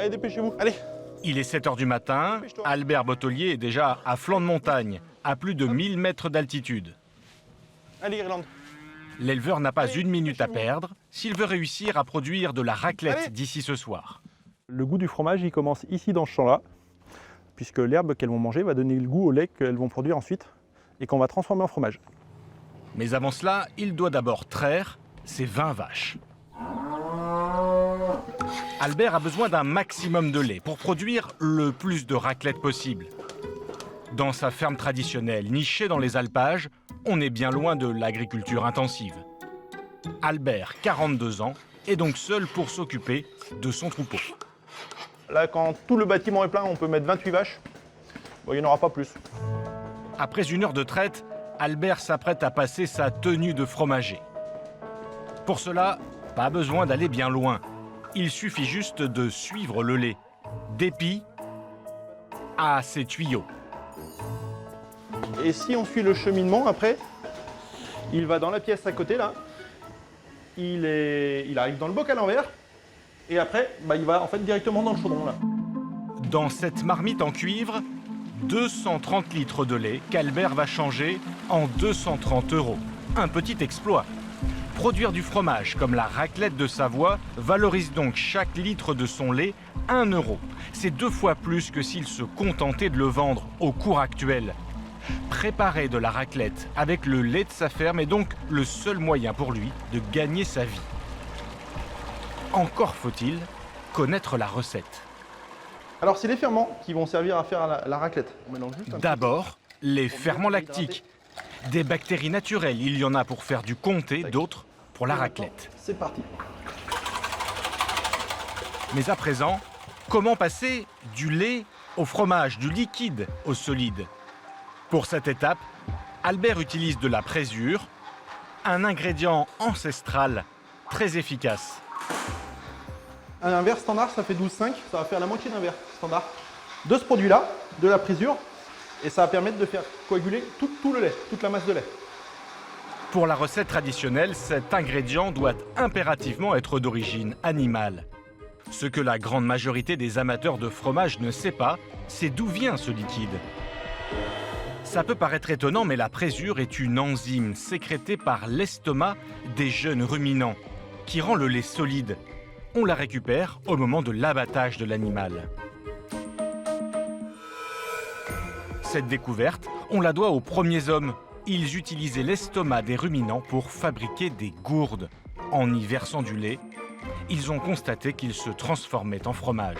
Allez, dépêchez-vous. Allez. Il est 7 h du matin, Albert Bottelier est déjà à flanc de montagne, à plus de 1000 mètres d'altitude. Allez, Irlande. L'éleveur n'a pas une minute à perdre s'il veut réussir à produire de la raclette d'ici ce soir. Le goût du fromage, il commence ici dans ce champ-là, puisque l'herbe qu'elles vont manger va donner le goût au lait qu'elles vont produire ensuite et qu'on va transformer en fromage. Mais avant cela, il doit d'abord traire ses 20 vaches. Albert a besoin d'un maximum de lait pour produire le plus de raclette possible. Dans sa ferme traditionnelle, nichée dans les alpages, on est bien loin de l'agriculture intensive. Albert, 42 ans, est donc seul pour s'occuper de son troupeau. Là, quand tout le bâtiment est plein, on peut mettre 28 vaches. Bon, il n'y en aura pas plus. Après 1 heure de traite, Albert s'apprête à passer sa tenue de fromager. Pour cela, pas besoin d'aller bien loin. Il suffit juste de suivre le lait, d'épi à ses tuyaux. Et si on suit le cheminement, après, il va dans la pièce à côté, là. Il arrive dans le bocal en verre. Et après, il va en fait directement dans le chaudron, là. Dans cette marmite en cuivre, 230 litres de lait qu'Albert va changer en 230 €. Un petit exploit. Produire du fromage comme la raclette de Savoie valorise donc chaque litre de son lait 1 €. C'est 2 fois plus que s'il se contentait de le vendre au cours actuel. Préparer de la raclette avec le lait de sa ferme est donc le seul moyen pour lui de gagner sa vie. Encore faut-il connaître la recette. Alors, c'est les ferments qui vont servir à faire la raclette. On mélange juste un petit D'abord, les ferments lactiques. Des bactéries naturelles, il y en a pour faire du comté, d'autres pour la raclette. C'est parti. Mais à présent, comment passer du lait au fromage, du liquide au solide? Pour cette étape, Albert utilise de la présure, un ingrédient ancestral très efficace. Un verre standard, ça fait 12,5. Ça va faire la moitié d'un verre standard. De ce produit-là, de la présure, et ça va permettre de faire coaguler tout le lait, toute la masse de lait. Pour la recette traditionnelle, cet ingrédient doit impérativement être d'origine animale. Ce que la grande majorité des amateurs de fromage ne sait pas, c'est d'où vient ce liquide. Ça peut paraître étonnant, mais la présure est une enzyme sécrétée par l'estomac des jeunes ruminants, qui rend le lait solide. On la récupère au moment de l'abattage de l'animal. Cette découverte, on la doit aux premiers hommes. Ils utilisaient l'estomac des ruminants pour fabriquer des gourdes. En y versant du lait, ils ont constaté qu'il se transformait en fromage.